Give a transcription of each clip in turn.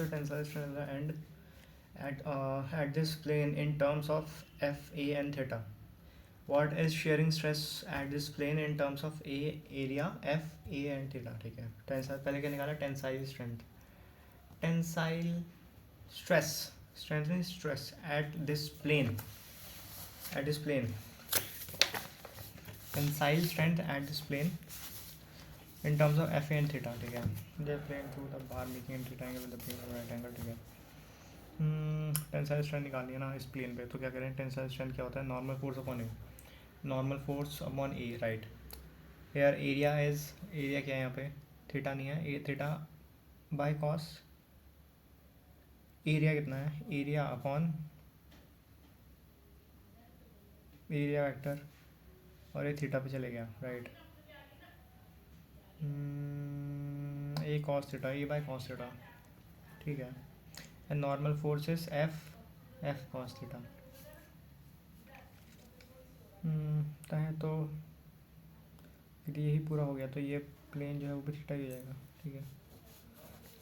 the tensile strength at the end at this plane in terms of F, A and theta? What is shearing stress at this plane in terms of A area, F, A and theta? ठीक है, tensile पहले क्या निकाला, tensile strength, tensile stress, strengthening stress at this plane, tensile strength at this plane in terms of F and theta. ठीक है, the plane through the bar making a triangle with the plane of right angle. ठीक है, tensile strength निकालनी है ना इस plane पे, तो क्या करें, टेंसाइल स्ट्रेंथ क्या होता है, normal force upon A, normal force upon A, right. Here area is, area क्या है यहाँ पे, थीटा नहीं है, A theta by cos, area कितना है, एरिया अपॉन एरिया वेक्टर, और ये थीटा पे चले गया, right. A cos theta, A by cos theta, ठीक है। And normal force is F cos theta. है तो यदि यही पूरा हो गया तो ये प्लेन जो है वो भी थीटा ही हो जाएगा, ठीक है,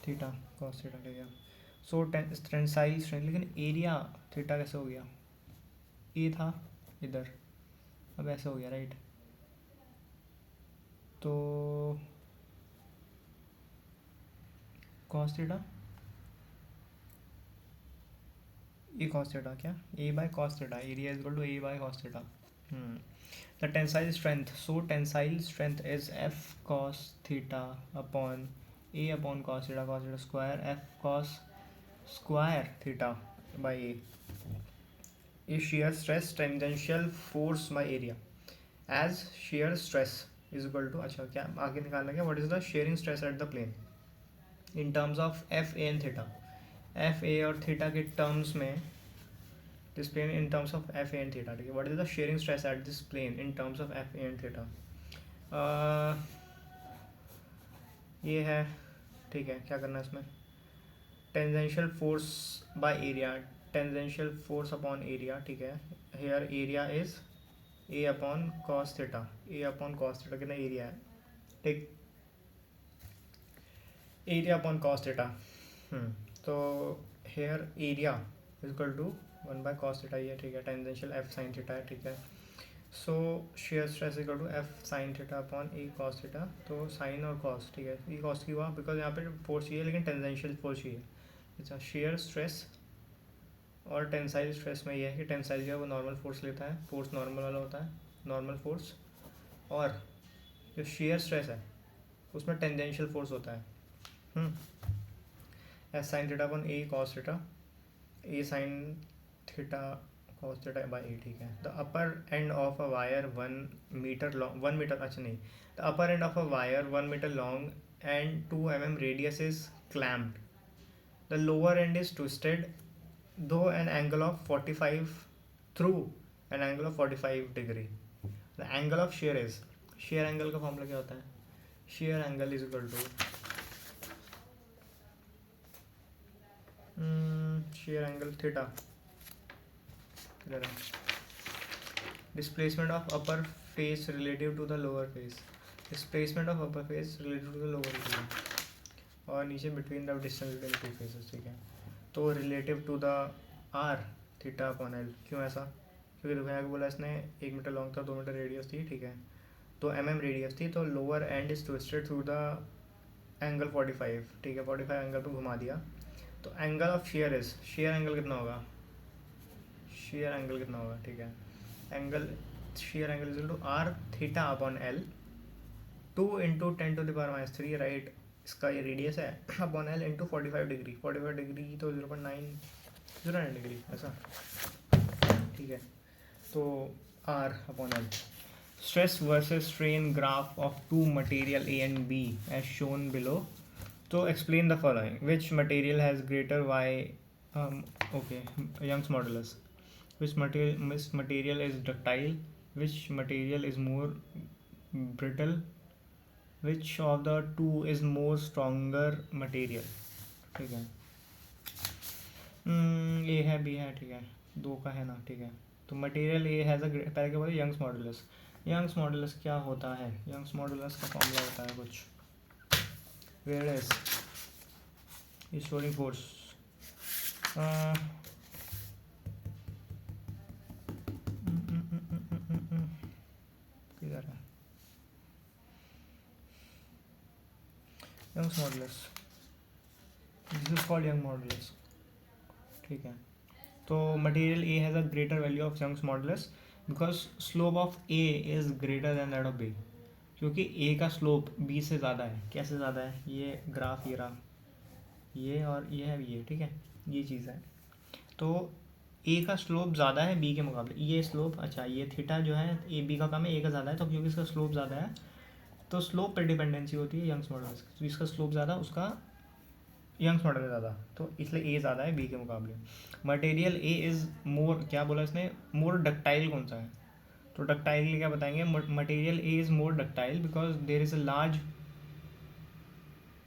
थीटा कॉस थीटा ले गया। सो टेंसाइल स्ट्रेंथ, लेकिन एरिया थीटा कैसे हो गया, ए था इधर, अब ऐसे हो गया, राइट। तो cos theta, A cos theta, क्या A by cos theta, area is equal to A by cos theta. The tensile strength, so tensile strength is F cos theta upon A upon cos theta square, F cos square theta by A is shear stress tangential force by area as shear stress is equal to, अच्छा क्या आगे निकालना, क्या what is the shearing stress at the plane in terms of F, A and theta, F, A और theta के terms में this plane in terms of F, A and theta, ठीक है, what is the shearing stress at this plane in terms of F, A and theta, ये है, ठीक है, क्या करना है इसमें, tangential force by area, tangential force upon area, ठीक है। Here area is A upon cos theta, A upon cos theta कितना एरिया है, ठीक, एरिया अपॉन कॉस थीटा। तो here area is equal to 1 by cos theta, ये ठीक है, tangential F sine theta है, ठीक है। So shear stress equal to F sine theta upon A cos theta, तो साइन और कॉस, ठीक है, ये कॉस की हुआ बिकॉज यहाँ पे फोर्स चाहिए लेकिन टेंजेंशियल फोर्स चाहिए। अच्छा, शेयर स्ट्रेस और टेंसाइल स्ट्रेस में यह है कि टेंसाइल जो है वो नॉर्मल फोर्स लेता है, फोर्स नॉर्मल वाला होता है, नॉर्मल फोर्स, और जो शेयर स्ट्रेस है उसमें टेंजेंशियल फोर्स होता है। S sine theta upon A cos theta, A sine theta cos theta by A, ठीक है। The upper end of a wire 1 metre long, 1 metre, अच्छा नहीं, the upper end of a wire 1 metre long and 2 mm radius is clamped, the lower end is twisted though an angle of 45 through an angle of 45 degree, the angle of shear is, shear angle का formula क्या होता है, shear angle is equal to shear angle theta, displacement of upper face relative to the lower face, displacement of upper face relative to the lower face, और नीचे between the distance between two faces, ठीक है। तो relative to the R theta upon L, क्यों ऐसा, क्योंकि देखो यहाँ बोला इसने 1 मीटर लॉन्ग था, 2 मीटर रेडियस थी, ठीक है, तो mm रेडियस थी, तो lower end is twisted through the angle 45, ठीक है, 45 एंगल पे घुमा दिया, तो angle of shear is, shear angle कितना होगा, शेयर एंगल कितना होगा, ठीक है, angle shear angle is to R theta upon L 2 into 10⁻³ right, इसका ये रेडियस है, upon L into 45 degree, 45 degree तो 0.909 डिग्री ऐसा, ठीक है, तो R upon L. Stress versus strain graph of 2 material A and B as shown below, तो explain the following, which material has greater Y, okay, Young's modulus, which material is ductile, which material is more brittle, which of the two is more stronger material, ठीक है। ए है, B है, ठीक है, दो का है ना, ठीक है, तो मटेरियल ए हैज़ अ, पहले क्या बोले, यंग्स मॉडुलस, यंग्स मॉडुलस क्या होता है, यंग्स मॉडुलस का फॉर्मूला होता है कुछ, वेयर इज स्टोरिंग फोर्स किधर है Young's modulus, this is called Young modulus, ठीक है। तो material A has a greater value of Young's modulus because slope of A is greater than that of B, क्योंकि A का slope B से ज़्यादा है। कैसे ज़्यादा है, ये ग्राफ ये रहा, ये और ये है ये, ठीक है, ये चीज़ है। तो ए का स्लोप ज़्यादा है बी के मुकाबले, ये स्लोप, अच्छा ये थीटा जो है ए बी का कम है, ए का ज़्यादा है, तो क्योंकि इसका स्लोप ज़्यादा है तो स्लोप पर डिपेंडेंसी होती है यंग्स मॉडुलस, तो इसका स्लोप ज़्यादा, उसका यंग्स मॉडल ज़्यादा, तो इसलिए ए ज़्यादा है बी के मुकाबले। मटेरियल ए इज़ मोर, क्या बोला इसने, मोर डक्टाइल कौन सा है, तो डक्टाइल के लिए क्या बताएंगे, material A is more ductile because there is a large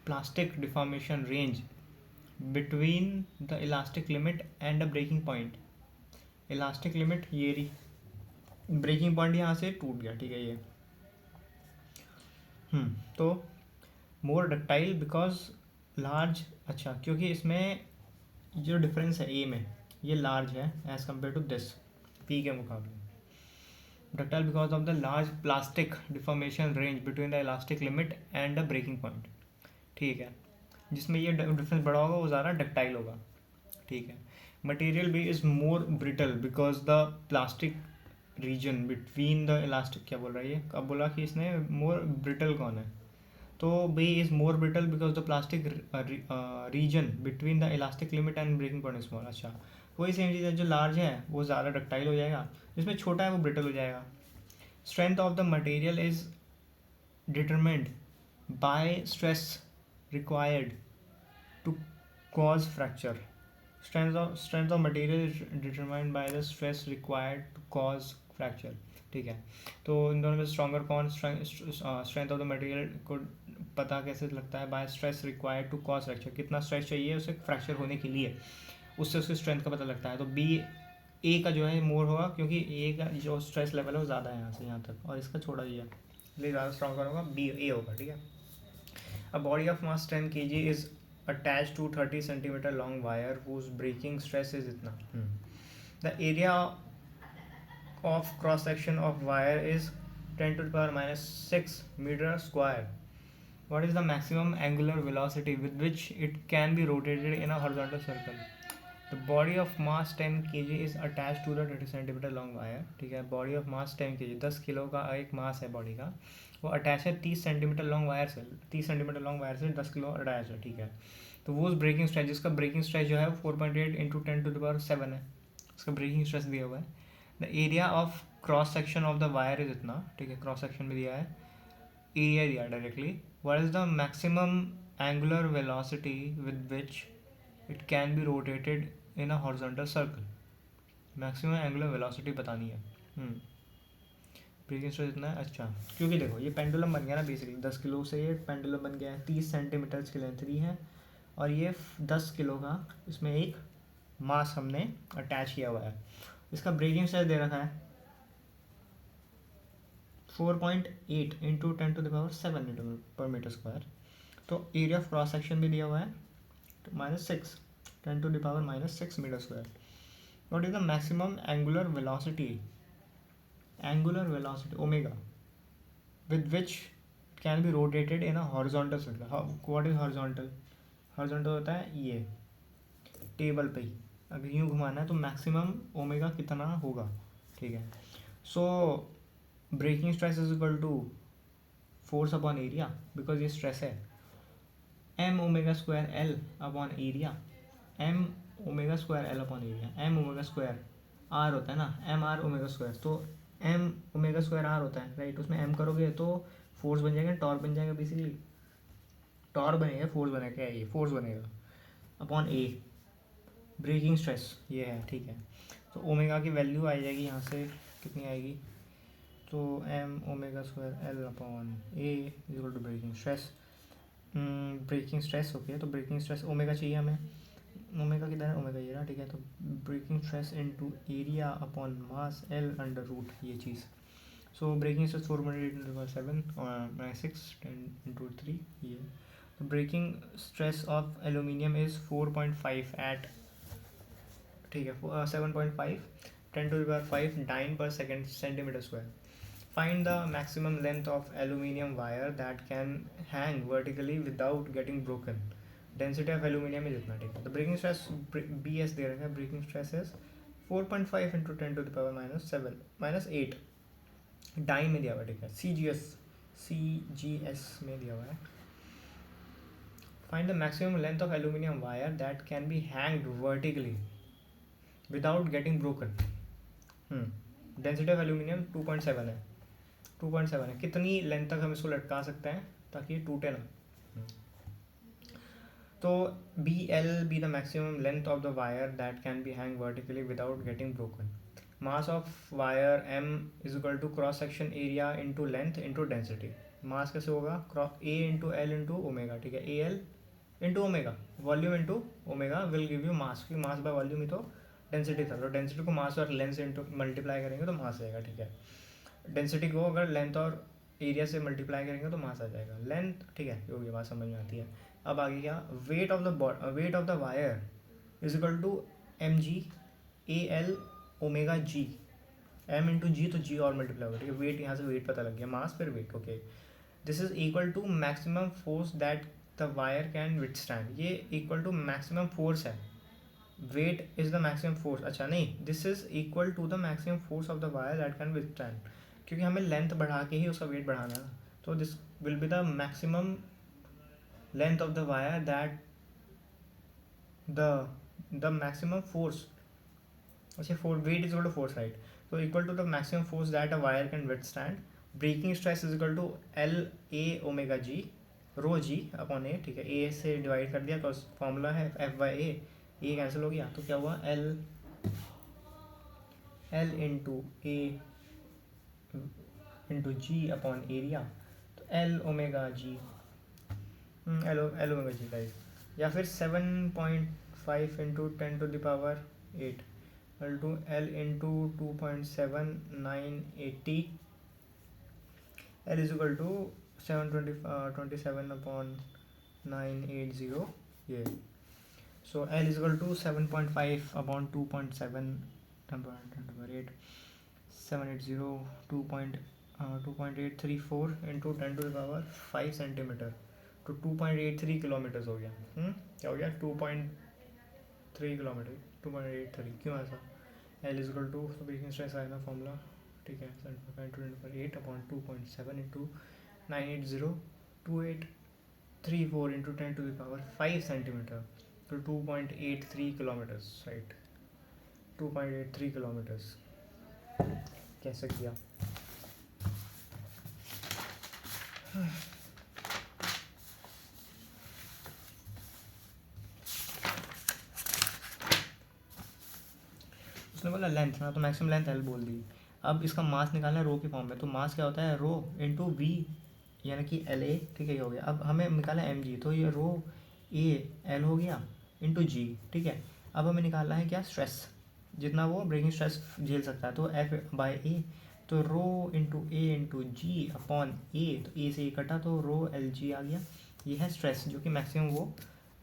plastic deformation range between the elastic limit and a breaking point. Elastic limit ये रही, ब्रेकिंग पॉइंट यहाँ से टूट गया, ठीक है ये। तो मोर डक्टाइल बिकॉज लार्ज, अच्छा क्योंकि इसमें जो डिफरेंस है ए में ये लार्ज है as compare to this P के मुकाबले। Ductile because of the large plastic deformation range between the elastic limit and the breaking point, ठीक है, जिसमें ये डिफरेंस बड़ा होगा वो ज़्यादा डक्टाइल होगा, ठीक है। Material B is more brittle because the plastic region between the elastic, क्या बोल रहा है ये, अब बोला कि इसने मोर ब्रिटल कौन है, तो B is more brittle because the plastic region between the elastic limit and breaking point small. अच्छा वही सेम चीज़ है, जो लार्ज है वो ज़्यादा डक्टाइल हो जाएगा, जिसमें छोटा है वो ब्रिटल हो जाएगा। Strength of the material is determined by stress required to cause fracture. Strength of material is determined by the stress required to cause fracture, ठीक है। तो इन दोनों में स्ट्रॉन्गर कौन, स्ट्रेंथ ऑफ द मटेरियल को पता कैसे लगता है, by stress required to cause fracture, कितना स्ट्रेस चाहिए उसे फ्रैक्चर होने के लिए, उससे उसकी स्ट्रेंथ का पता लगता है। तो बी ए का जो है मोर होगा क्योंकि ए का जो स्ट्रेस लेवल है वो ज़्यादा है यहाँ से यहाँ तक, और इसका छोटा ही है, इसलिए ज़्यादा स्ट्रॉन्गर होगा, बी ए होगा, ठीक है। A body of mass 10 kg is attach to 30 centimetre long wire whose breaking stress is इतना। The area of cross section of wire is 10 to the power minus 6 meter square. What is the maximum angular velocity with which it can be rotated in a horizontal circle? The body of mass 10 kg is attached to the 30 centimeter long wire, ठीक है। Body of mass 10 kg 10 kilo का एक मास है body का, वो attach है 30 centimetre long wire से, 30 centimetre long wire से 10 किलो अटैच है, ठीक है। तो वो उस ब्रेकिंग स्ट्रेस, जिसका ब्रेकिंग स्ट्रेस जो है वो 4.8 इंटू 10 टू द पावर 7 है, उसका ब्रेकिंग स्ट्रेस दिया हुआ है। The area of cross section of the wire is इतना, ठीक है, क्रॉस सेक्शन में दिया है, एरिया दिया directly. What is the maximum angular velocity with which it can be rotated in a horizontal circle, maximum angular velocity बतानी है। Breaking stress इतना है, अच्छा क्योंकि देखो ये पेंडुलम बन गया ना, बेसिकली 10 किलो से ये पेंडुलम बन गया है, 30 सेंटीमीटर की लेंथ दी है, और ये 10 किलो का इसमें एक मास हमने अटैच किया हुआ है। इसका ब्रेकिंग स्ट्रेस दे रखा है 4.8 into 10 to the power 7 per metre square. तो एरिया ऑफ क्रॉस सेक्शन भी दिया हुआ है -6 10 to the power -6 metre square. What is the maximum angular velocity, angular velocity omega with which can be rotated in a horizontal circle. What is horizontal, horizontal होता है ये table पे ही, अगर यूँ घुमाना है तो मैक्सिमम ओमेगा कितना होगा, ठीक है। So breaking stress is equal to force upon area, because ये स्ट्रेस है, M omega square L upon area, M omega square L upon area, M omega square R होता है ना, एम आर ओमेगा स्क्वायर, तो M omega square R होता है, right. उसमें M करोगे तो फोर्स बन जाएगा, टॉर्क बन जाएगा, बेसिकली टॉर्क बनेगा, फोर्स बनेगा, क्या है ये, फोर्स बनेगा अपॉन ए, ब्रेकिंग स्ट्रेस ये है, ठीक है। तो ओमेगा की वैल्यू आ जाएगी यहाँ से, कितनी आएगी, तो M omega square L upon A equal to breaking stress, breaking stress okay. तो ब्रेकिंग स्ट्रेस ओमेगा चाहिए हमें, ओमेगा कितना है, ओमेगा ये रहा, ठीक है। तो breaking stress into area upon mass L under root, ये चीज़। सो ब्रेकिंग स्ट्रेस 4.8 इंटू 7 और 6 10 इंटू 3 ये, breaking stress of aluminium is 4.5 eight, ठीक है, 7.5 10⁵ dyne per second centimetre square. Find the maximum length of aluminium wire that can hang vertically without getting broken. Density of aluminium is इतना, ठीक है. The breaking stress BS दे रखा है. Breaking stress is 4.5 into 10⁻⁷ minus 8 die में दिया हुआ है, ठीक है. CGS में दिया हुआ है. Find the maximum length of aluminium wire that can be hanged vertically without getting broken. Density of aluminium 2.7 है. 2.7 है. कितनी लेंथ तक हम इसको लटका सकते हैं ताकि ये टूटे ना. तो BL be the maximum length of the wire that can be hung vertically without getting broken. Mass of wire M is equal to cross section area into length into density. मास कैसे होगा? A into L into omega, ठीक है. AL into omega, volume into omega will give you mass, क्योंकि mass by volume ही तो density था. तो density को मास और लेंथ से इंटू मल्टीप्लाई करेंगे तो मास आएगा, ठीक है. डेंसिटी को अगर लेंथ और एरिया से मल्टीप्लाई करेंगे तो मास आ जाएगा. लेंथ, ठीक है, ये बात समझ में आती है. अब आगे क्या? Weight of the wire is equal to mg AL omega g. m into G, तो g और मल्टीप्लाई होगा, ठीक है. वेट यहाँ से वेट पता लग गया, मास फिर weight, okay. This is equal to maximum force that the wire can withstand. ये इक्वल टू मैक्सिमम फोर्स है. Weight is the maximum force. अच्छा नहीं, this is equal to the maximum force of the wire that can withstand, क्योंकि हमें length बढ़ा के ही उसका wait बढ़ाना है. तो this will be the maximum length of the wire that the maximum force. अच्छा, weight is equal to force, right. तो equal to the maximum force that a wire can withstand. Breaking stress is equal to LA omega g rho G upon A, ठीक है. ए से divide कर दिया तो formula है F/A. ये cancel हो गया तो क्या हुआ? L into A into g upon area. तो L omega g, L omega g guys. या फिर 7.5 into 10⁸ into L into 2.7980. L is equal to 727/980. ये so L is equal to 7.5/2.7 10⁸ 780 2.834 into 10⁵ centimetre. तो 2.83 किलोमीटर्स हो गया. क्या हो गया? 2.3 किलोमीटर. 2.83 क्यों ऐसा? L is equal to breaking stress आया ना फॉर्मूला, ठीक है. 7.5/8/2.7 इंटू 980 2834 इंटू 10⁵ सेंटीमीटर. तो 2.83 किलोमीटर्स, राइट. 2.83 किलोमीटर्स. कैसे किया? उसने बोला लेंथ ना, तो मैक्सिमम लेंथ L बोल दी. अब इसका मास निकालना है रो के फॉर्म में. तो मास क्या होता है? रो इंटू वी यानी कि LA, ठीक है. ये हो गया. अब हमें निकालना है mg, तो ये रो AL हो गया इंटू जी, ठीक है. अब हमें निकालना है क्या? स्ट्रेस, जितना वो ब्रेकिंग स्ट्रेस झेल सकता है. तो F/A, तो rho into A into g upon ए. तो ए से कटा तो रो LG आ गया. ये है स्ट्रेस जो कि मैक्सिमम वो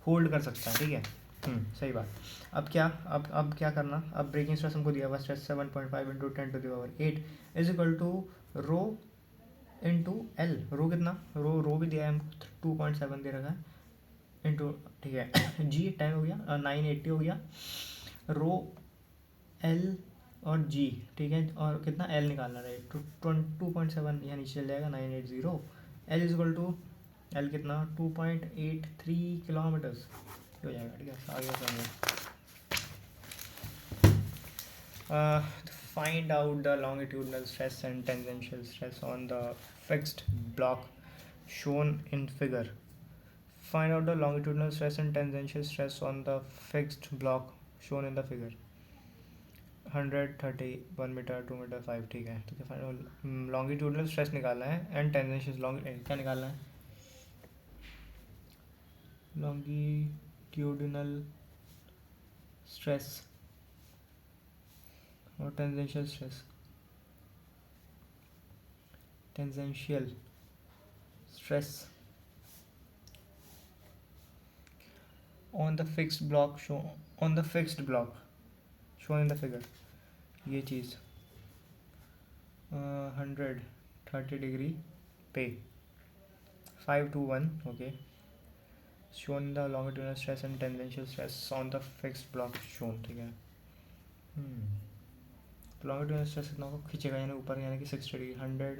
होल्ड कर सकता है, ठीक है. सही बात. अब क्या करना? अब ब्रेकिंग स्ट्रेस हमको दिया हुआ stress 7.5 into 10⁸ is equal to rho into L. Rho कितना? रो भी दिया है हमको 2.7 दे रखा है इंटू, ठीक है. जी 10 हो गया, 980 हो गया. रो एल और जी, ठीक है. और कितना? एल निकालना है, 2.7 यहाँ नीचे चल जाएगा 980. L is equal to L कितना? 2.83 किलोमीटर्स हो जाएगा, ठीक है. आगे समझो. Find out the longitudinal stress and tangential stress on the fixed block shown in figure. Find out the longitudinal stress and tangential stress on the fixed block shown in the figure. 100 30 1 metre 2 metre 5, ठीक है. तो क्या find longitudinal stress निकालना है and tangential क्या निकालना है? Longitudinal stress और tangential stress. Tangential stress on the fixed block shown in the figure. ये चीज़ 130 degree पे 5 to 1, okay, shown the longitudinal stress and tangential stress on the fixed block shown, ठीक है. तो longitudinal stress इतना को खींचेगा यानी ऊपर, यानी कि 60 डिग्री 100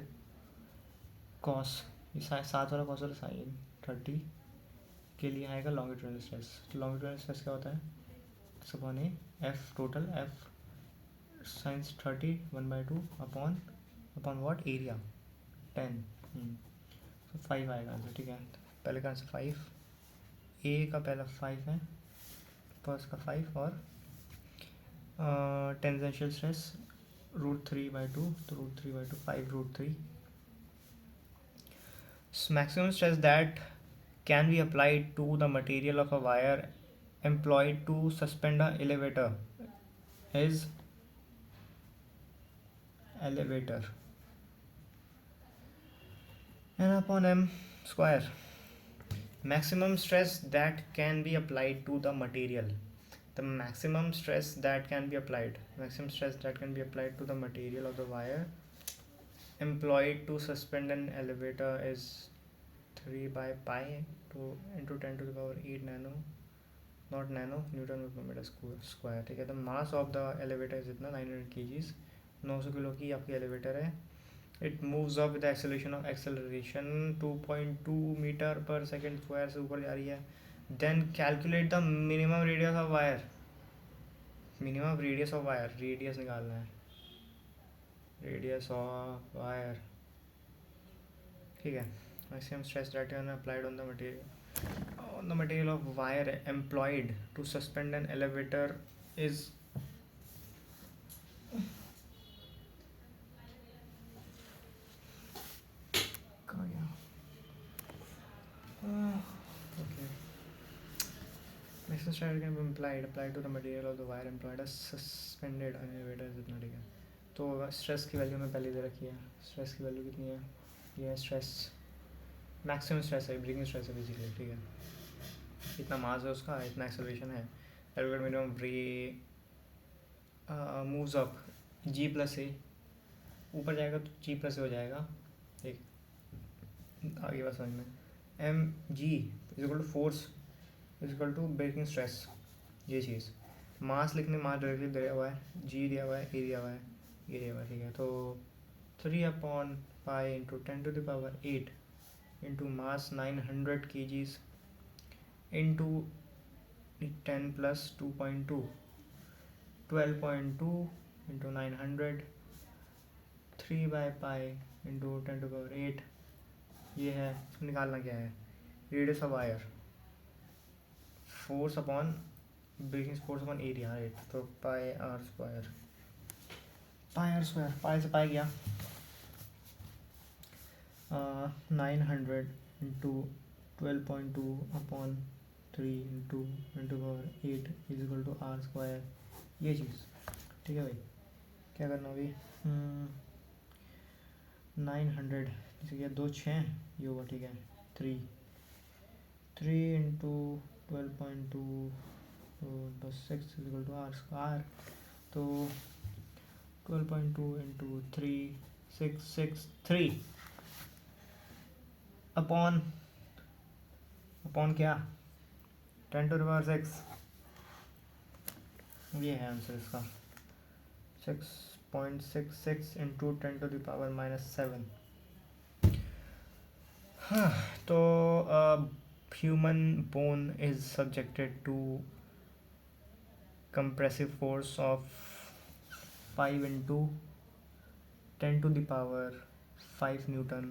cos, ये सात वाला cos वाला साइन 30 के लिए आएगा longitudinal stress. तो longitudinal stress क्या होता है, upon A F total F science 30 1/2 upon what area 10. तो 5 आएगा आंसर, ठीक है. पहले का आंसर 5, ए का पहला 5 है, फर्स्ट का 5, और टेंजेंशियल स्ट्रेस √3/2, तो √3/2 5√3. Maximum stress that can be applied to the material of a wire employed to suspend a elevator is elevator n upon m square. Maximum stress that can be applied to the material. The maximum stress that can be applied to the material of the wire employed to suspend an elevator is 3 by pi into 10 to the power 8 nano, not nano, Newton per meter square, ठीक है. The mass of the elevator is इतना 900 kgs, 900 kilo की आपकी elevator है. It moves up with the acceleration 2.2 meter per second square से ऊपर जा रही है. Then calculate the minimum radius of wire. Radius निकालना है, रेडियस ऑफ वायर, ठीक है. Maximum stress that can be applied on the material of wire employed to suspend an elevator is Maximum stress can be applied to the material of the wire employed as suspended an elevator is इतना, ठीक है. तो stress की value में पहले दे रखी है. Stress की वैल्यू कितनी है, ये है स्ट्रेस, मैक्सिमम स्ट्रेस है, ब्रेकिंग स्ट्रेस है बेसिकली, ठीक है. इतना मास है उसका, इतना एक्सेलरेशन है. एलिवेटर मिनिमम रे मूव्स अप G+A, ऊपर जाएगा तो G+A हो जाएगा, ठीक. आगे बात समझ में. mg is equal to force is equal to breaking stress, ये चीज़. मास लिखने, मास डायरेक्टली दिया हुआ है, G दिया हुआ है, A दिया हुआ है, ये दिया हुआ है, ठीक है. तो 3/pi into 10 to the power 8 into mass 900 kgs into 10 plus 2.2, 12.2 into 900, 3/pi into 10 to the power 8. ये है, निकालना क्या है, radius of wire, force upon breaking force upon area, right. तो पाई आर स्क्वायर, पाई से पाई गया 900 into 12.2 upon 3 into power 8 is equal to r square, ये चीज़, ठीक है भाई. क्या करना अभी, 900 जैसे कि 2 6 ये होगा, ठीक है. 3 इंटू 12.2 बस 6 is equal to r square. तो 12.2 इंटू 3 663 अपॉन क्या 10 to the power 6, ये है आंसर इसका. 6.66 इंटू 10 to the power -7. हाँ, तो human bone is subjected to compressive force of 5 into 10 to the power 5 Newton.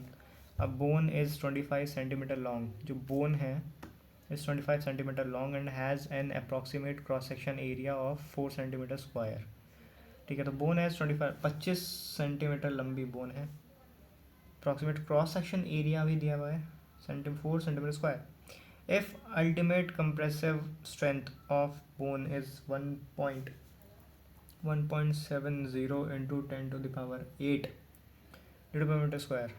A bone is 25 centimeter long. जो bone है is 25 centimeter long and has an approximate cross section area of 4 centimeter square. ठीक है. तो bone है 25 centimetre लंबी bone है. approximate cross section area भी दिया हुआ है 4 centimeter square. If ultimate compressive strength of bone is 1.70 into 10 to the power 8 Newton per meter square.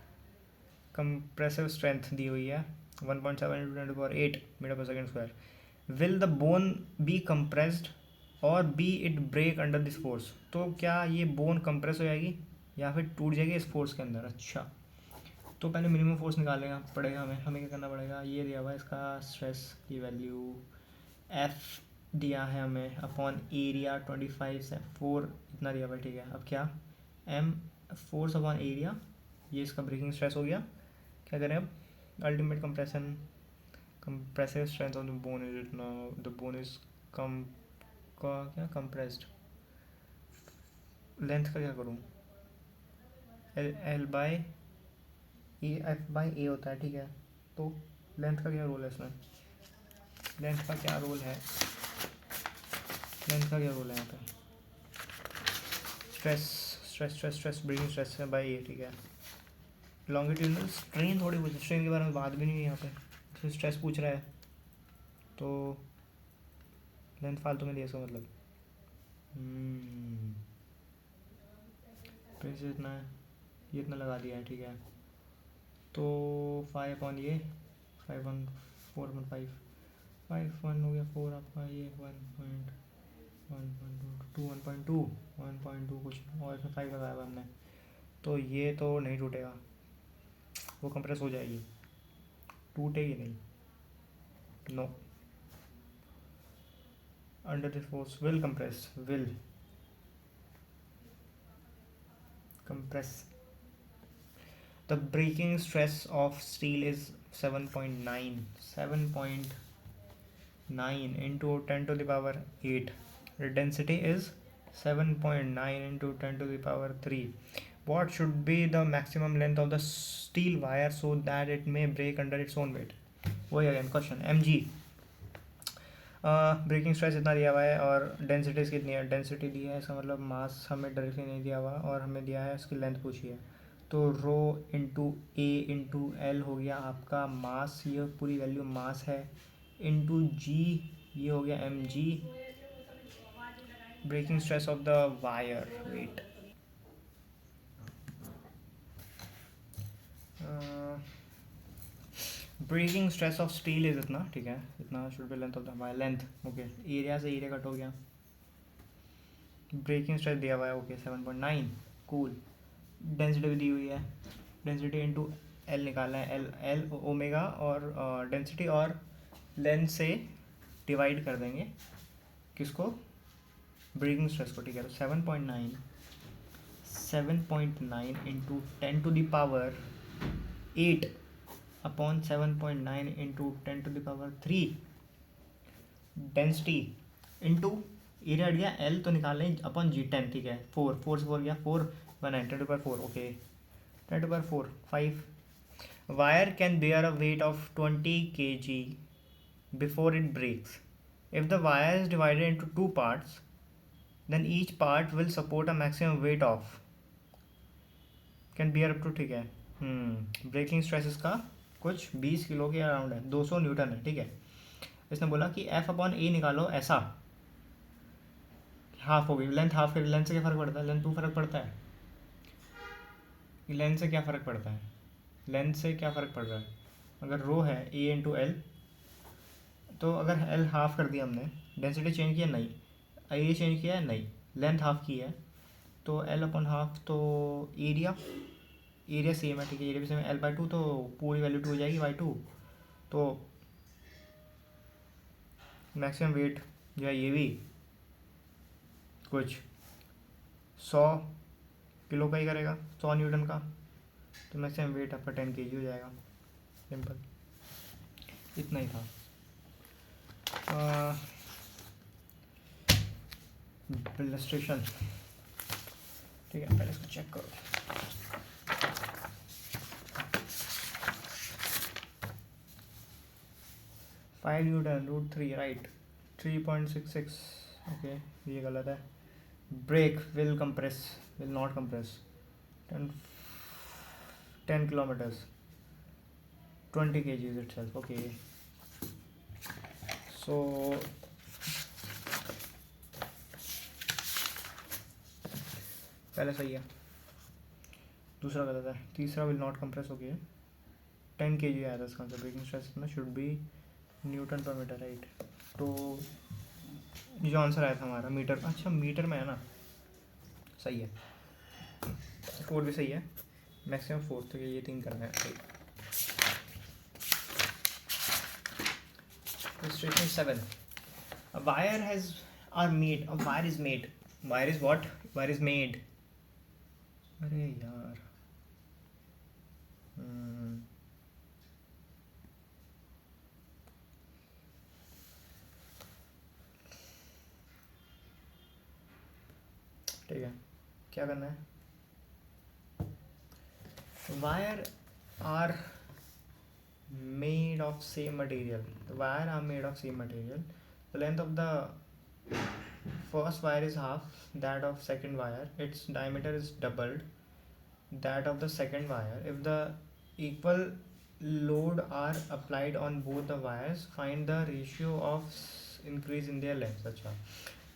Compressive strength दी हुई है 1.7 into 10 to the power 8 metre पर second square. Will the bone be compressed or be it break under this force, तो क्या ये bone compress हो जाएगी या फिर टूट जाएगी इस फोर्स के अंदर। अच्छा, तो पहले मिनिमम फोर्स निकालेगा पड़ेगा हमें हमें क्या करना पड़ेगा, ये दिया हुआ है इसका स्ट्रेस की वैल्यू एफ दिया है हमें अपॉन एरिया 25 से 4 इतना दिया हुआ है, ठीक है। अब क्या एम फोर्स अपॉन एरिया, ये इसका ब्रेकिंग स्ट्रेस हो गया। क्या करें अब, ultimate compression compressive strength of the bone is it now, the bone is कम का क्या कंप्रेस्ड। लेंथ का क्या करूँ, L by A F by A होता है, ठीक है। तो लेंथ का क्या रोल है इसमें, लेंथ का क्या रोल है, लेंथ का क्या रोल है यहाँ पे, stress stress stress stress breaking stress है बाई ए, ठीक है। लॉन्गिट्यूडनल स्ट्रेन थोड़ी पूछ, स्ट्रेन के बारे में बात भी नहीं है यहाँ पे, फिर स्ट्रेस पूछ रहा है तो लेंथ फालतू में दिया इसका मतलब। प्रिंस इतना है, ये इतना लगा दिया है, ठीक है। तो 5 अपॉन ये 5 1 4.5 5 1 हो गया 4 आपका, ये 1.2 कुछ और इसमें 5 लगाया हुआ हमने, तो ये तो नहीं टूटेगा, वो कंप्रेस हो जाएगी, टूटेगी नहीं, no. Under this force will compress. The breaking stress of steel is 7.9 into 10 to the power 8. The density is 7.9 into 10 to the power 3. What should be the maximum length of the steel wire so that it may break under its own weight? वही again question mg, breaking stress इतना दिया हुआ है और densities कितनी है, density दी है, इसका मतलब मास हमें डायरेक्टली नहीं दिया हुआ और हमें दिया है इसकी लेंथ पूछी है। तो rho into A into L हो गया आपका मास, ये पूरी वैल्यू मास है, इंटू जी ये हो गया m g, breaking stress of the wire weight. Breaking stress of steel is इतना, ठीक है, इतना should be length of the wire, length okay, area से एरिया कट हो गया, ब्रेकिंग स्ट्रेस दिया हुआ है ओके 7.9 कूल, डेंसिटी भी दी हुई है, डेंसिटी इंटू एल निकालना है, एल एल ओमेगा और डेंसिटी और लेंथ से डिवाइड कर देंगे किसको, ब्रेकिंग स्ट्रेस को, ठीक है। तो 7.9 into 10 to the power 8 upon 7.9 into 10 to the power 3 density into area हट गया, एल तो निकाल लें अपॉन जी 10, ठीक है। 4 से 4 गया 4 1 है 10 to power 4 okay, 10 to power 4 5। Wire can bear a weight of 20 kg before it breaks. If the wire is divided into 2 parts then each part will support a maximum weight of can bear up to, ठीक है। Breaking stress इसका कुछ 20 kilo के around है, 200 Newton है, ठीक है। इसने बोला कि एफ अपॉन ए निकालो, ऐसा हाफ हो गई लेंथ, हाफ के लेंथ से क्या फ़र्क पड़ता है, लेंथ 2 फर्क पड़ता है, लेंथ से क्या फ़र्क पड़ता है, लेंथ से क्या फ़र्क पड़ रहा है, अगर रो है ए इंटू एल, तो अगर एल हाफ कर दिया हमने, डेंसिटी चेंज किया नहीं, एरिया चेंज किया है नहीं, लेंथ हाफ की है, तो एल अपॉन हाफ, तो एरिया सेम है, ठीक है, एरिया भी सेम है, एल बाई 2, तो पूरी वैल्यू 2 हो जाएगी बाई 2, तो मैक्सिमम वेट जो है ये भी कुछ 100 किलो का ही करेगा, 100 न्यूटन का, तो मैक्सिमम वेट आपका 10 kg हो जाएगा, सिंपल, इतना ही था। इलस्ट्रेशन, ठीक है, पहले इसको चेक करो। फाइव न्यूटन √3 राइट, 3.66 ओके, ये गलत है। Break will compress, will not compress, 10 kilometers 20 kgs itself, okay, so पहले सही है, दूसरा गलत है, तीसरा will not compress, okay, 10 kg आया था इसका आंसर, ब्रेकिंग स्ट्रेस में शुड बी न्यूटन पर मीटर राइट। तो जो आंसर आया था हमारा मीटर, अच्छा मीटर में है ना, सही है, कोड भी सही है, मैक्सिमम 4, तो ये 3 करना है सही। Illustration 7. A wire has are made. A wire is made. Wire is what? Wire is made. अरे यार ठीक है, क्या करना है? Wire are made of same material. The wire are made of same material. The length of the first wire is half that of second wire. Its diameter is doubled that of the second wire. If the equal load are applied on both the wires, find the ratio of increase in their length. अच्छा,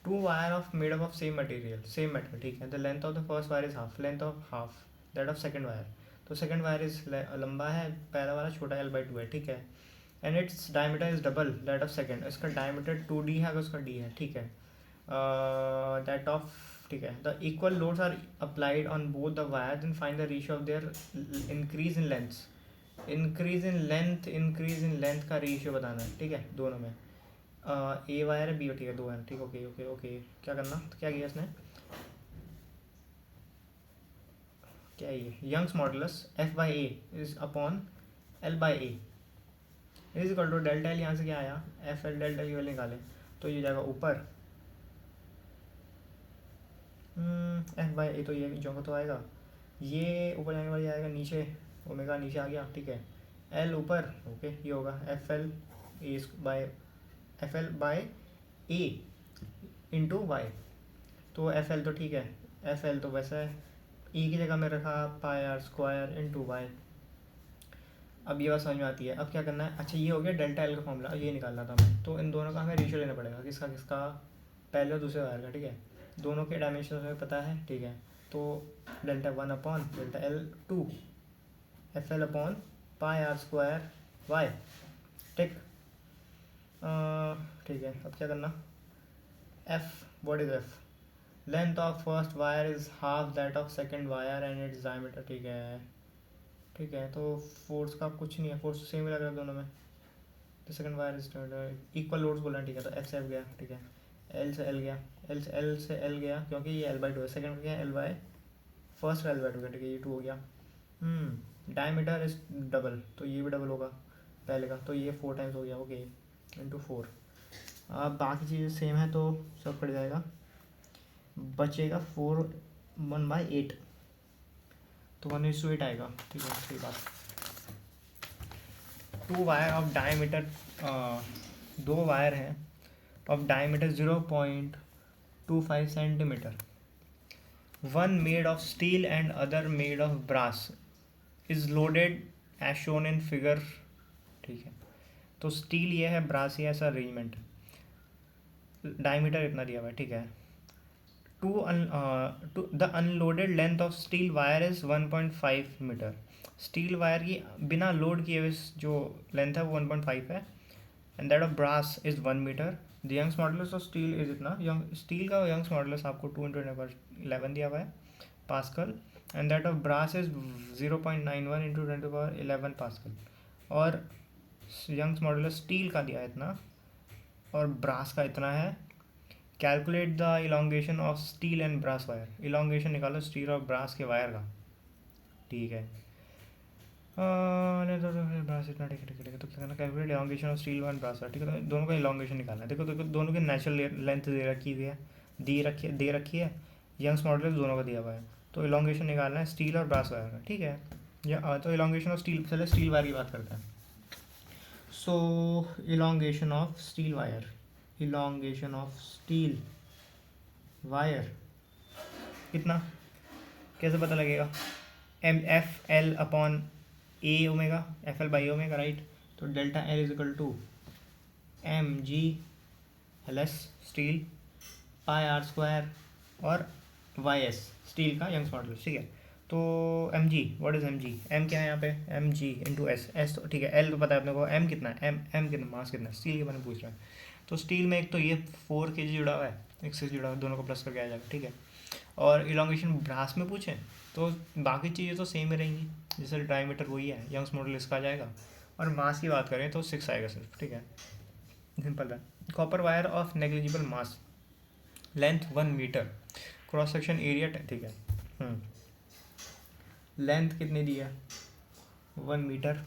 two wire of made up of same material, same metal, ठीक है. The length of the first wire is half, length of half that of second wire. तो second wire is लंबा है, पहला वाला छोटा L/2 है, ठीक है. And its diameter is double that of second. इसका diameter 2D है, अगर उसका D है, ठीक है. That of, ठीक है. The equal loads are applied on both the wires, then find the ratio of their increase in length. increase in length का रेशियो बताना है, ठीक है, दोनों में. ए वायर है, बी, ठीक है, 2 है, ठीक. ओके ओके ओके, क्या करना, तो क्या किया इसने, क्या है ये, Young's modulus F/A is upon L/A is equal to delta L. यहाँ से क्या आया, FL, डेल्टा की वैल्यू निकाले तो ये जाएगा ऊपर, F/A, तो ये जो तो आएगा, ये ऊपर जाने वाली आएगा नीचे, ओमेगा नीचे आ गया, ठीक है. L ऊपर, ओके, ये होगा FL/A इंटू वाई. तो FL तो ठीक है, FL तो वैसा है, E की जगह में रखा πr² इंटू वाई. अब ये बात समझ में आती है. अब क्या करना है, अच्छा ये हो गया डेल्टा एल का फॉर्मूला, ये निकालना था हमें. तो इन दोनों का हमें रेशियो लेना पड़ेगा, किसका किसका, पहले और दूसरे वायर का, ठीक है. दोनों के डायमेंशन हमें पता है, ठीक है. तो Δ1 upon Δl2 FL upon πr² Y, ठीक. ठीक है, अब क्या करना, F, what is F, length of first wire is half that of second wire and its diameter, ठीक है, ठीक है. तो फोर्स का कुछ नहीं है, फोर्स सेम ही लग रहा है दोनों में. तो second wire is equal loads बोला, ठीक है. तो F से F गया, ठीक है, L से L गया, L से L गया, क्योंकि ये L/2 है, सेकंड क्या है L/, फर्स्ट L/2 है, ठीक है, ये 2 हो गया. डायमीटर इज डबल, तो ये भी डबल होगा पहले का, तो ये 4 टाइम्स हो गया, ओके, इंटू 4. अब बाकी चीज़ें सेम है तो सब कट जाएगा, बचेगा 4/1/8, तो 1:8 आएगा, ठीक है, सही बात. 2 वायर ऑफ डायमीटर, 2 वायर हैं of diameter 0.25 centimetre, one made of steel and other made of brass is loaded as shown in figure, ठीक है. तो स्टील ये है, ब्रास ये ऐसा अरेंजमेंट, डायमीटर इतना दिया हुआ है, ठीक है. The unloaded length of steel wire is 1.5 metre. Steel wire की बिना लोड किए हुए जो लेंथ है वो 1.5 है. And that of brass is 1 metre. The Young's modulus of steel is इतना, स्टील का यंग्स मॉडुलस आपको 2 × 10⁻11 दिया हुआ है pascal. And that of brass is 0.91 × 10⁻11 pascal. और यंग्स मॉडुलस स्टील का दिया है इतना और ब्रास का इतना है. Calculate the elongation of steel and brass wire. Elongation निकालो स्टील और ब्रास के वायर का, ठीक है. ब्रास इतना, ठीक है, ठीक है. तो क्या करना, calculate elongation of steel and brass wire, ठीक है. तो दोनों का इलोंगेशन निकालना है. देखो देखो, दोनों की नेचुरल लेंथ दे रखी हुई है, दे रखी है. यंग्स मॉडुलस दोनों का दिया हुआ है, तो इलोंगेशन निकालना है स्टील और ब्रास वायर का, ठीक है. या तो इलोंगेशन ऑफ स्टील, चले स्टील वायर की बात करते हैं. So elongation of steel wire, elongation of steel wire कितना, कैसे पता लगेगा, FL upon A omega, FL/A omega, right. तो delta L is equal to mg/s steel πr² और ys स्टील का यंग्स मॉडुलस, ठीक है. तो mg, what is mg, m क्या है यहाँ पे, mg इंटू s, तो ठीक है. L तो पता है अपने को, m कितना है, m कितना, मास कितना है, स्टील के बारे में पूछ रहा है. तो स्टील में एक तो ये 4 kg जुड़ा हुआ है, एक 6 जुड़ा हुआ है, दोनों को प्लस करके आ जाएगा, ठीक है। और इलोंगेशन ब्रास में पूछें तो बाकी चीज़ें तो सेम ही रहेंगी, जैसे डायमीटर वही है, यंग्स मॉडल इसका आ जाएगा। और मास की बात करें तो 6 आएगा सिर्फ, ठीक है, सिंपल है। Copper wire of negligible mass, length 1 metre, cross section area, ठीक है, लेंथ कितनी दी है 1 मीटर,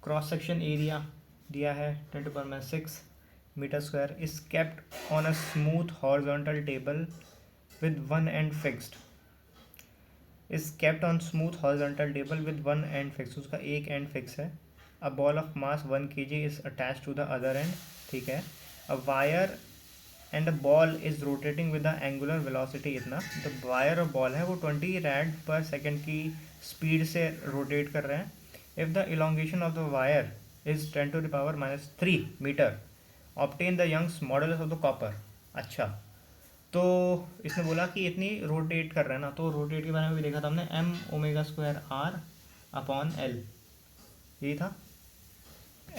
क्रॉस सेक्शन एरिया दिया है 10⁻6 metre square, is kept on a smooth horizontal table with one end fixed, is kept on smooth horizontal table with one end fixed, उसका एक end fix है। a ball of mass 1 kg is attached to the other end, ठीक है। a wire and a ball is rotating with the angular velocity इतना, तो wire और ball है वो 20 rad per second की स्पीड से रोटेट कर रहे हैं। if the elongation of the wire is 10⁻³ metre, obtain the Young's modulus of the copper। अच्छा, तो इसने बोला कि इतनी रोटेट कर रहा है ना, तो रोटेट के बारे में भी देखा था हमने, m⍵²r/L, यही था,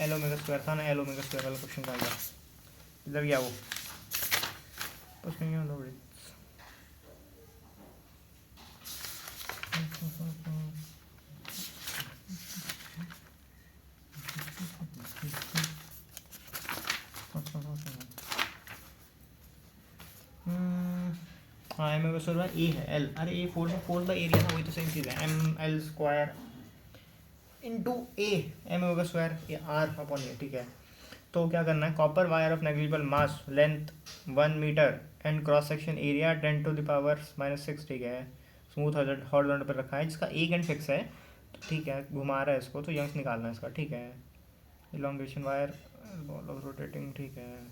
L⍵² था ना, L⍵² वाला क्वेश्चन कहाँ गया, इधर गया वो, कुछ नहीं है, हाँ m⍵² ए है, एल, अरे ए फोर्स बाई एरिया था, वही तो सेम चीज़ है, ml² इंटू ए, m⍵² r/A, ठीक है। तो क्या करना है, copper wire of negligible mass, length 1 metre and cross section area 10⁻⁻6, ठीक है, स्मूथ हॉरिजॉन्टल पर रखा है, जिसका एक एंड फिक्स है, तो ठीक है, घुमा रहा है इसको, तो यंग्स निकालना है इसका, ठीक है। Elongation wire, ball of rotating, ठीक है,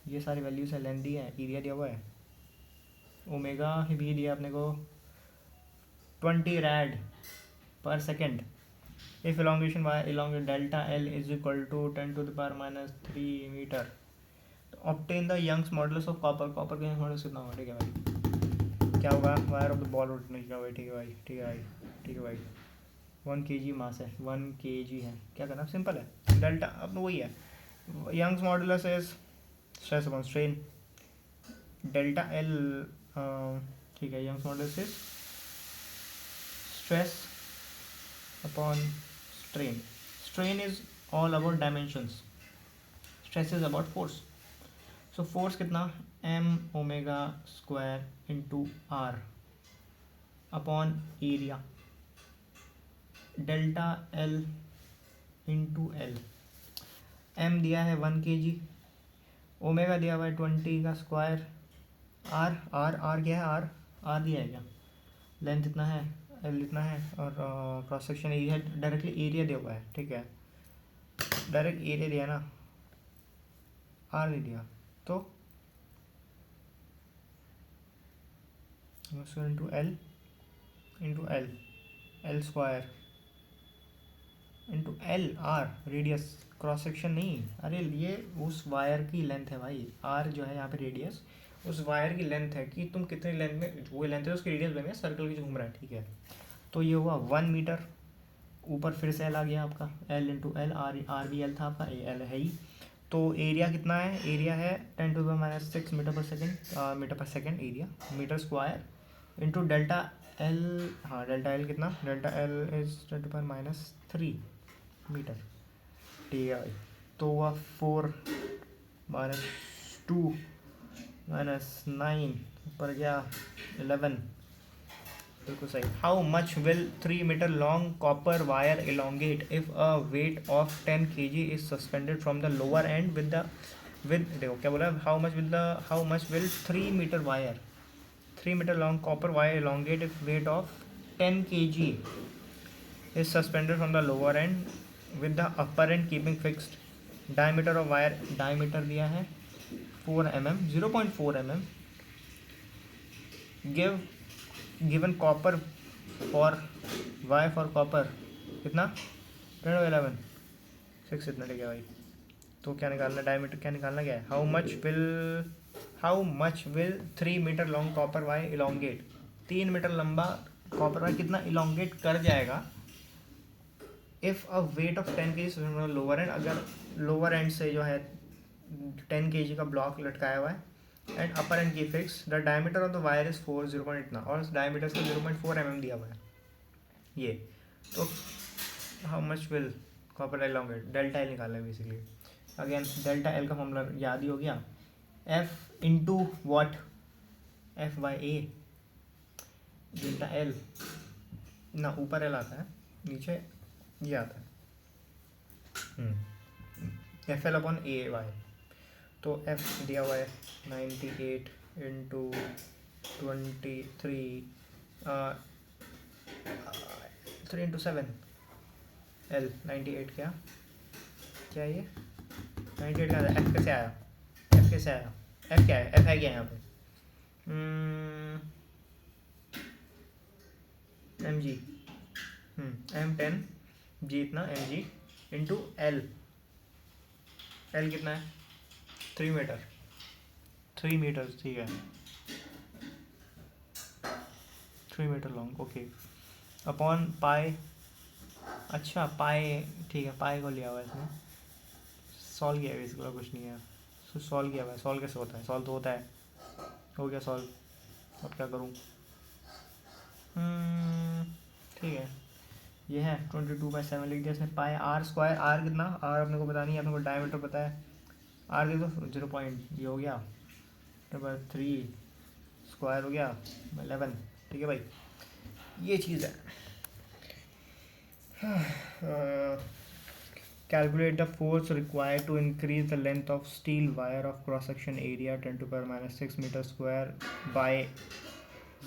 ये सारी वैल्यूज है, लेंथ दी है, एरिया दिया हुआ है, ओमेगा भी दिया अपने को 20 rad per second, if elongation y elongate delta L is equal to 10⁻³ metre, तो obtain the Young's modulus of copper, copper का Young's modulus कितना होगा, ठीक है भाई, क्या होगा, wire of the ball rotate का भाई, ठीक है भाई, ठीक है भाई, ठीक है भाई, 1 kg मास है, 1 kg है, क्या करना, सिंपल है, डेल्टा अब वही है, Young's modulus is stress upon strain, delta L, ठीक है, Young's modulus is stress upon strain, strain is all about dimensions, stress is about force, so force कितना, m⍵² into r upon area, delta L into L, m दिया है 1 kg, omega दिया हुआ है 20 का square, r क्या है, r दिया है क्या, लेंथ इतना है, एल इतना है, और cross section area, directly area दिया हुआ है, ठीक है, डायरेक्ट एरिया दिया ना, आर नहीं दिया, तो into L L square into L R, radius, cross section नहीं, अरे ये उस वायर की लेंथ है भाई, आर जो है यहाँ पे रेडियस, उस वायर की लेंथ है कि तुम कितनी लेंथ में, वो लेंथ है उसकी रेडियस बने, सर्कल की जो घूम रहा है, ठीक है। तो ये हुआ 1 मीटर, ऊपर फिर से एल आ गया आपका, एल इंटू एल, आर भी एल था आपका, एल है ही, तो एरिया कितना है, एरिया है 10⁻⁶ मीटर पर second area, metre square, into delta L, हाँ डेल्टा एल कितना, डेल्टा एल इज 10⁻³ मीटर, ठीक है भाई, तो हुआ 4 - 2 - 9 ऊपर गया 11, बिल्कुल सही। How much will 3 metre long copper wire elongate if a weight of 10 kg is suspended from the lower end with देखो क्या बोला, how much will 3 metre wire, 3 metre long copper wire elongate if weight of 10 kg is suspended from the lower end with the upper end keeping fixed, diameter of wire, diameter दिया है 4 mm, 0.4 mm, given copper for y for copper कितना 10/11 6 इतना, ठीक है भाई, तो क्या निकालना, डायमीटर क्या निकालना, क्या है, how much will 3 metre long copper wire elongate, 3 metre लंबा कॉपर वायर कितना elongate कर जाएगा, if a weight of 10 kg lower end, अगर लोअर एंड से जो है 10 kg का ब्लॉक लटकाया हुआ है एंड अपर एंड की fix, the diameter of the wire is 4 0 इतना, और डायमीटर से 0.4 mm दिया हुआ है ये। तो how much will copper elongate, delta L निकालना है बेसिकली। अगेन डेल्टा एल का फॉर्मूला याद ही हो गया, F into what, F by A, delta L ना ऊपर एल आता है, नीचे ये आता है एफ एल अपॉन ए वाई। तो एफ दिया हुआ है 98 इंटू 23 3 इंटू 7 एल 98 क्या क्या ये 98 का एफ कैसे आया, एफ कैसे आया, एफ क्या है, एफ है क्या यहाँ पे एम जी M10 जी इतना m g into L, L कितना है 3 मीटर, 3 मीटर ठीक है 3 metre long okay, upon pi, अच्छा पाई ठीक है, पाई को लिया हुआ है इसमें, सॉल्व किया है इसका कुछ नहीं है, सॉल्व किया हुआ है, सॉल्व कैसे होता है, सॉल्व तो होता है, हो गया सॉल्व, अब क्या करूँ ठीक है ये है 22/7 लिख दिया इसने, पाई आर स्क्वायर, आर कितना, आर अपने को पता नहीं है, अपने को डायमीटर पता है, आर दे दो 0 पॉइंट, ये हो गया 3 स्क्वायर हो गया 11, ठीक है भाई ये चीज़ है। Calculate the force required to increase the length of steel wire of cross section area 10⁻⁻6 meter square by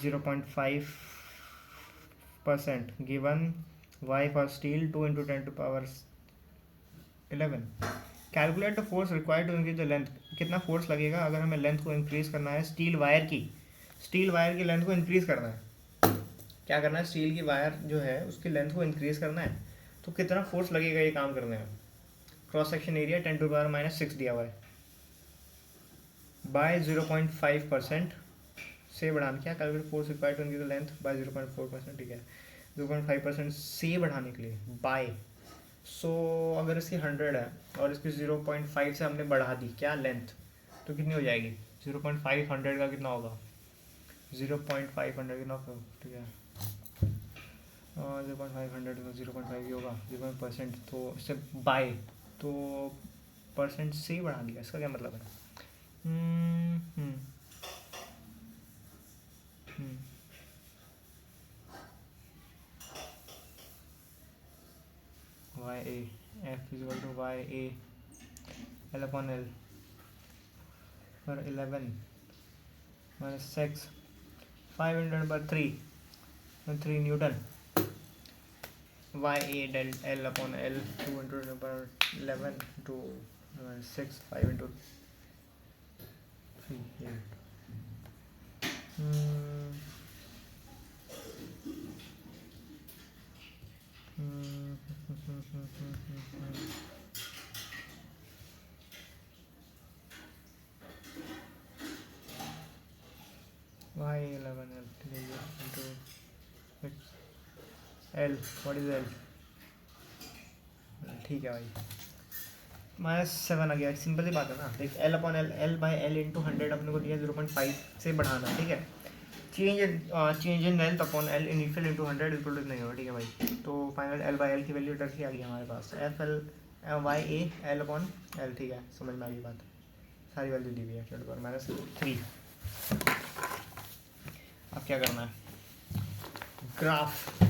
0.5%, given y for steel 2 into 10⁻11। Calculate the force required to increase the length, कितना force लगेगा अगर हमें length को increase करना है, steel wire की length को increase करना है, क्या करना है, स्टील की वायर जो है उसकी लेंथ को इंक्रीज करना है, तो कितना फोर्स लगेगा ये काम करने में। क्रॉस सेक्शन एरिया 10⁻⁻6 दिया हुआ है, बाय 0.5% से बढ़ाने, क्या calculate force required to increase the length by 0.4%, ठीक है 0.5% से बढ़ाने के लिए बाय, सो अगर इसकी 100 है और इसकी 0.5 से हमने बढ़ा दी क्या लेंथ, तो कितनी हो जाएगी 0.500 का कितना होगा 0.500 कितना होगा, ठीक है 0.500 का 0.5 ही होगा 0% तो इससे बाय, तो परसेंट से बढ़ा दिया, इसका क्या मतलब है Y A F is equal to Y A L upon L पर 11 minus 6 500/3 newton, Y A del L upon L 2 into 10⁻11 to 6 5 into 3 Y 11 L into L, what is L, ठीक है भाई -7 आ गया, सिंपल ही बात है ना, देख L upon L, L by L into 100 अपने को दिया 0.5 से बढ़ाना, ठीक है, change in length upon L initial into 100 equal to नहीं होगा, ठीक है भाई, तो फाइनल एल बाई एल की वैल्यू डायरेक्टली आ गई हमारे पास, F L Y A L upon L, ठीक है समझ में आ गई बात, सारी वैल्यू दी हुई है 10⁻³ अब क्या करना है, ग्राफ